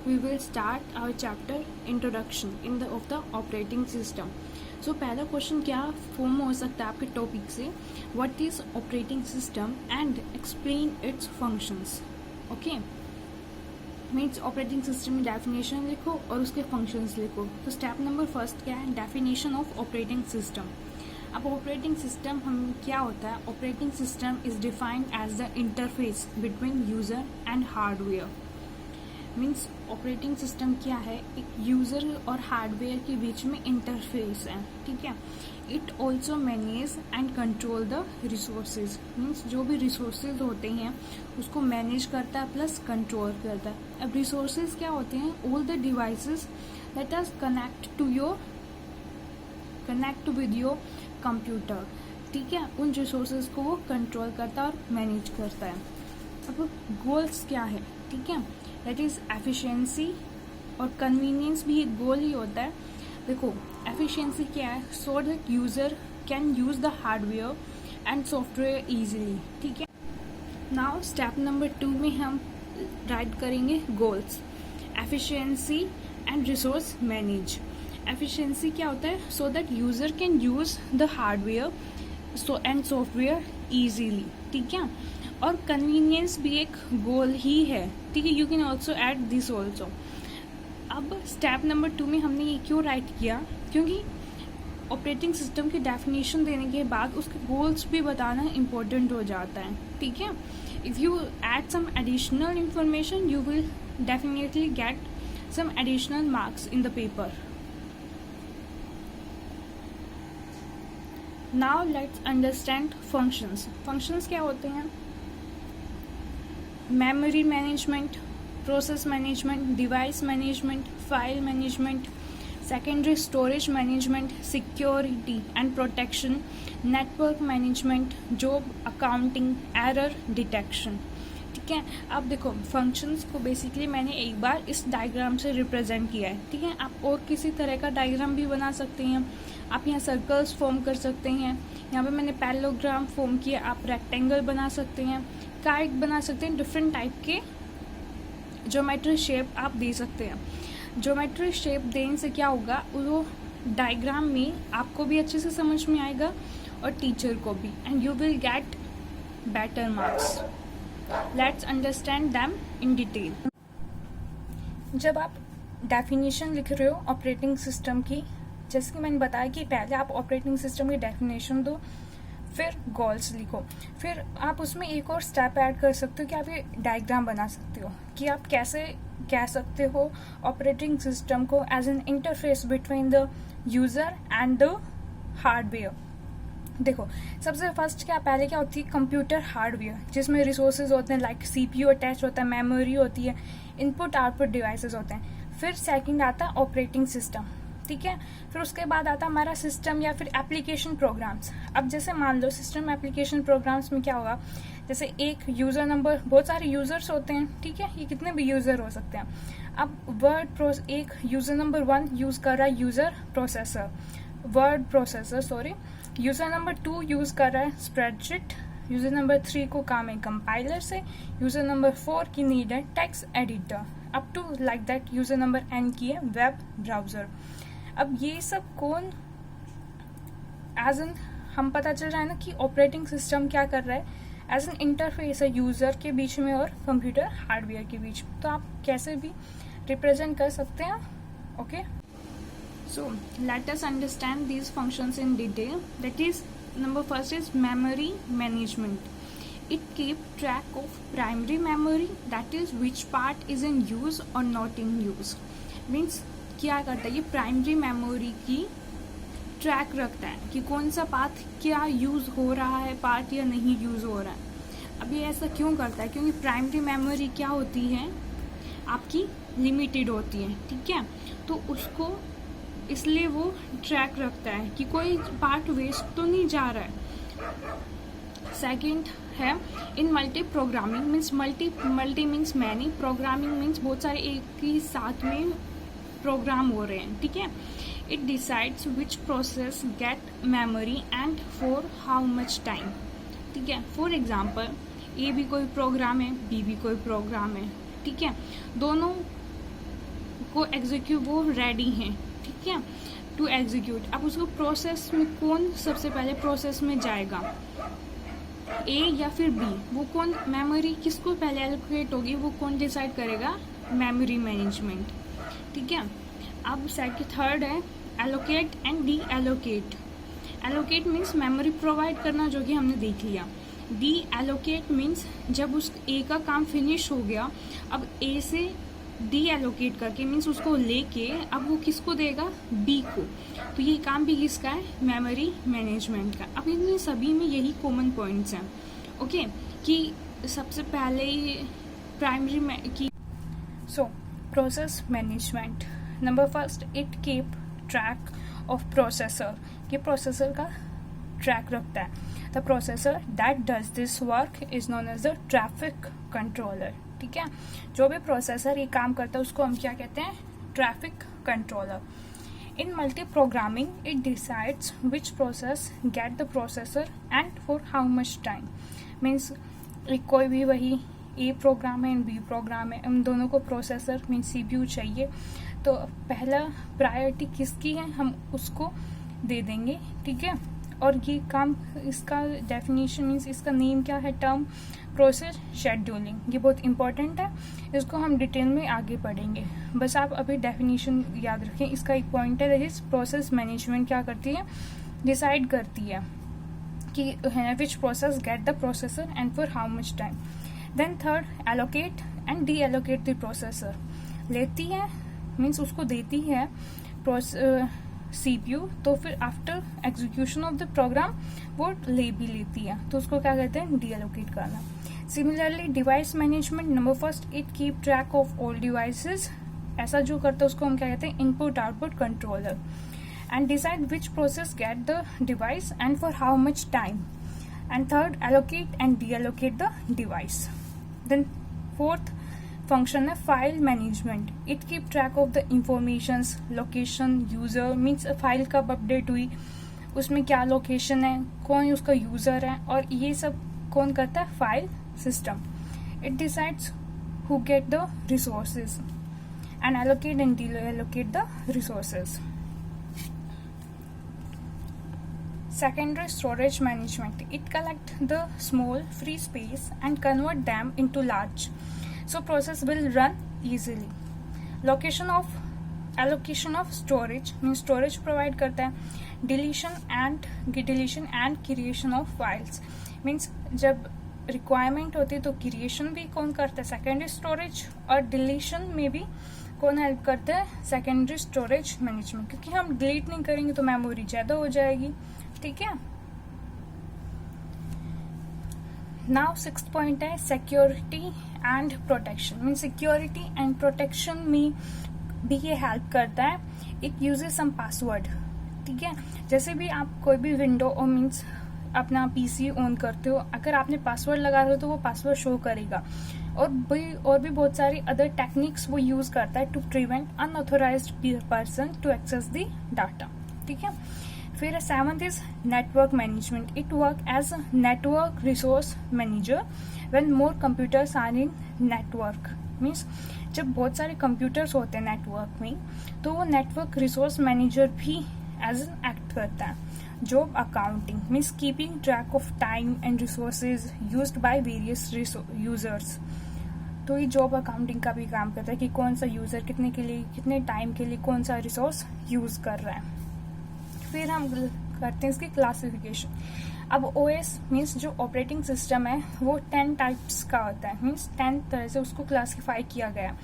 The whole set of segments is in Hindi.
we will start our chapter introduction of the operating system. So पहला क्वेश्चन क्या फॉर्म हो सकता है आपके टॉपिक से, what is operating system and explain it's functions. Okay, means operating system की डेफिनेशन लिखो और उसके फंक्शंस लिखो. तो स्टेप नंबर फर्स्ट क्या है, डेफिनेशन ऑफ ऑपरेटिंग सिस्टम. अब ऑपरेटिंग सिस्टम हम क्या होता है, operating system is defined as the interface between user and hardware. Means operating system क्या है, एक यूजर और हार्डवेयर के बीच में इंटरफेस है. ठीक है. It also manage and control the resources. Means जो भी रिसोर्सेज होते हैं उसको मैनेज करता है प्लस कंट्रोल करता है. अब रिसोर्सेज क्या होते हैं, all the devices that are connect with your computer. ठीक है, उन रिसोर्सेज को वो कंट्रोल करता है और मैनेज करता है. अब गोल्स क्या है, ठीक है, दैट इज एफिशिएंसी और कन्वीनियंस भी एक गोल ही होता है. देखो एफिशिएंसी क्या है, so that user can use the hardware and software easily. ठीक है. नाउ स्टेप नंबर 2 में हम राइट करेंगे goals, efficiency and resource manage. Efficiency क्या होता है, so that user can use the hardware and software easily. ठीक है. और कन्वीनियंस भी एक गोल ही है. ठीक है, you can also add this also. अब स्टेप नंबर 2 में हमने ये क्यों राइट किया, क्योंकि ऑपरेटिंग सिस्टम की डेफिनेशन देने के बाद उसके गोल्स भी बताना इम्पोर्टेंट हो जाता है. ठीक है. If you add some additional information you will definitely get some additional marks in the paper. Now let's understand functions. Functions क्या होते हैं, memory management, process management, device management, file management, secondary storage management, security and protection, network management, job accounting, error detection. ठीक है. अब देखो फंक्शंस को बेसिकली मैंने एक बार इस डायग्राम से रिप्रेजेंट किया है. ठीक है. आप और किसी तरह का डायग्राम भी बना सकते हैं. आप यहाँ सर्कल्स फॉर्म कर सकते हैं. यहाँ पे मैंने पैरेललोग्राम फॉर्म किया. आप रेक्टेंगल बना सकते हैं, काइट बना सकते हैं. डिफरेंट टाइप के ज्योमेट्री शेप आप दे सकते हैं. ज्योमेट्री शेप देने से क्या होगा, वो डायग्राम में आपको भी अच्छे से समझ में आएगा और टीचर को भी, and you will get better marks. Let's understand them in detail. जब आप डेफिनेशन लिख रहे हो ऑपरेटिंग सिस्टम की, जैसे कि मैंने बताया कि पहले आप ऑपरेटिंग सिस्टम की डेफिनेशन दो, फिर गोल्स लिखो, फिर आप उसमें एक और स्टेप ऐड कर सकते हो कि आप ये डायग्राम बना सकते हो कि आप कैसे कह सकते हो ऑपरेटिंग सिस्टम को as an interface between the user and the hardware. देखो सबसे फर्स्ट पहले क्या होती है, कंप्यूटर हार्डवेयर, जिसमें रिसोर्सेज होते हैं लाइक सीपीयू अटैच होता है, मेमोरी होती है, इनपुट आउटपुट डिवाइसेस होते हैं. फिर सेकंड आता है ऑपरेटिंग सिस्टम. ठीक है. फिर उसके बाद आता है हमारा सिस्टम या फिर एप्लीकेशन प्रोग्राम्स. अब जैसे मान लो सिस्टम एप्लीकेशन प्रोग्राम्स में क्या होगा, जैसे एक यूजर नंबर, बहुत सारे यूजर्स होते हैं. ठीक है, ये कितने भी यूजर हो सकते हैं. अब एक यूजर नंबर 1 यूज कर रहा है word processor sorry. User number 2 use कर रहा है स्प्रेडशीट. यूजर नंबर 3 को काम है कंपाइलर से. यूजर नंबर 4 की नीड है text editor. Up to like that user number n की है वेब ब्राउजर. अब ये सब कौन, एज एन हम पता चल रहा है ना कि ऑपरेटिंग सिस्टम क्या कर रहा है, एज एन इंटरफेस है यूजर के बीच में और कंप्यूटर हार्डवेयर के बीच में. तो आप कैसे भी रिप्रेजेंट कर सकते हैं. Okay, so let us understand these functions in detail. That is number first is memory management. It keep track of primary memory, that is which part is in use or not in use. Means क्या करता है, ये प्राइमरी मेमोरी की ट्रैक रखता है कि कौन सा पार्ट क्या यूज हो रहा है, पार्ट या नहीं यूज हो रहा है. अब ये ऐसा क्यों करता है, क्योंकि प्राइमरी मेमोरी क्या होती है, आपकी लिमिटेड होती है. ठीक है. तो उसको इसलिए वो ट्रैक रखता है कि कोई पार्ट वेस्ट तो नहीं जा रहा है. सेकेंड है in multiprogramming. Means multi means many, programming means बहुत सारे एक ही साथ में प्रोग्राम हो रहे हैं. ठीक है. It decides which process get memory and for how much time. ठीक है. फॉर एग्जाम्पल ए भी कोई प्रोग्राम है, बी भी कोई प्रोग्राम है. ठीक है. दोनों को एग्जीक्यूट, वो रेडी हैं, ठीक है, टू एग्जीक्यूट। अब उसको प्रोसेस में कौन सबसे पहले प्रोसेस में जाएगा, ए या फिर बी, वो कौन, मेमोरी किसको पहले एलोकेट होगी, वो कौन डिसाइड करेगा, मेमोरी मैनेजमेंट, ठीक है। अब सेकंड थर्ड है allocate and D allocate. Allocate means memory provide करना, जो कि हमने देख लिया। डी एलोकेट मीन्स जब उस ए का काम फिनिश हो गया, अब ए से डी एलोकेट करके मीन्स उसको लेके अब वो किसको देगा, बी को। तो ये काम भी किसका है, मेमोरी मैनेजमेंट का। अब इनमें सभी में यही कॉमन पॉइंट्स हैं, ओके, कि सबसे पहले प्राइमरी की so process management. Number first, it keep track of processor, ये प्रोसेसर का ट्रैक रखता है। The processor that does this work is known as the traffic controller, ठीक है। जो भी प्रोसेसर ये काम करता है उसको हम क्या कहते हैं, traffic controller. In multi programming it decides which process get the processor and for how much time. Means कोई भी वही ए प्रोग्राम है एंड बी प्रोग्राम है, इन दोनों को प्रोसेसर मीन्स सीपीयू चाहिए, तो पहला प्रायोरिटी किसकी है हम उसको दे देंगे, ठीक है। और ये काम, इसका डेफिनेशन मीन्स इसका नेम क्या है, टर्म प्रोसेस शेड्यूलिंग। ये बहुत इंपॉर्टेंट है, इसको हम डिटेल में आगे पढ़ेंगे, बस आप अभी डेफिनेशन याद रखें। इसका एक पॉइंट है दैट इज प्रोसेस मैनेजमेंट क्या करती है, डिसाइड करती है कि which process get the processor and for how much time. Then third, allocate and deallocate the processor. लेती है मीन्स उसको देती है सीपीयू, तो फिर after execution of the program वो ले भी लेती है, तो उसको क्या कहते हैं, डी एलोकेट करना। Similarly device management, number first, it keep track of all devices. ऐसा जो करता है उसको हम क्या कहते हैं, input output controller. And decide which process get the device and for how much time. And third, allocate and deallocate the device. Then fourth function है file management. It keep track of the informations, location, user, means file कब अपडेट हुई, उसमें क्या लोकेशन है, कौन उसका यूजर है, और ये सब कौन करता है, file system. It decides who get the resources and allocate and deallocate the resources. Secondary storage management. It collect the small free space and convert them into large, so process will run easily. Allocation of storage means storage provide करता है। deletion and creation of files means जब requirement होती है तो creation भी कौन करता है, secondary storage, और deletion में भी कौन हेल्प करता है, secondary storage management, क्योंकि हम डिलीट नहीं करेंगे तो मेमोरी ज्यादा हो जाएगी, ठीक है। नाउ सिक्स्थ पॉइंट है security and protection. Mean security and protection में भी ये हेल्प करता है। इट यूजेस सम पासवर्ड, ठीक है। जैसे भी आप कोई भी विंडो और मीन्स अपना पीसी ऑन करते हो, अगर आपने पासवर्ड लगा रहे हो तो वो पासवर्ड शो करेगा। और भी बहुत सारी अदर टेक्निक्स वो यूज करता है to prevent unauthorized person to access the data, ठीक है। फिर seventh is network management. It work as a network resource manager when more computers are in network. Means जब बहुत सारे कंप्यूटर्स होते हैं नेटवर्क में, तो वो नेटवर्क रिसोर्स मैनेजर भी एज एन एक्ट करता है। Job accounting means keeping track of time and resources used by various users. तो ये जॉब अकाउंटिंग का भी काम करता है कि कौन सा यूजर कितने के लिए, कितने टाइम के लिए कौन सा रिसोर्स यूज कर रहा है। फिर हम करते हैं इसकी क्लासिफिकेशन। अब ओएस मीन्स जो ऑपरेटिंग सिस्टम है वो 10 टाइप्स का होता है, मीन्स 10 तरह से उसको क्लासिफाई किया गया।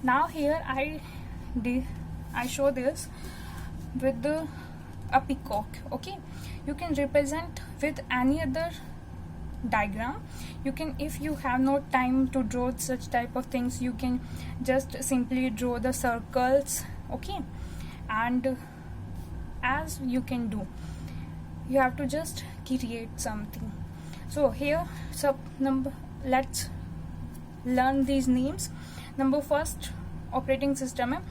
Now here I show this with a peacock. Okay, you can represent with any other diagram. You can, if you have no time to draw such type of things, you can just simply draw the circles. Okay, and as you can do, you have to just create something. So here let's learn these names. Number first operating system है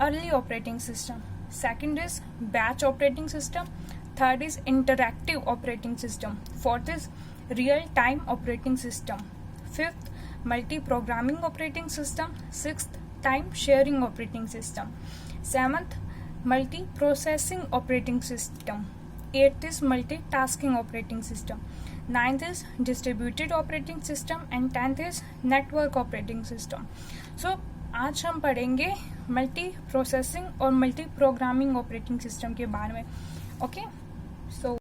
early operating system. Second is batch operating system. Third is interactive operating system. Fourth is real time operating system. Fifth, multi programming operating system. Sixth, time sharing operating system. 7th, multi processing operating system. 8th is multitasking operating system. 9th is distributed operating system and 10th is network operating system. So आज हम पढ़ेंगे मल्टी प्रोसेसिंग और मल्टी प्रोग्रामिंग ऑपरेटिंग सिस्टम के बारे में. ओके, सो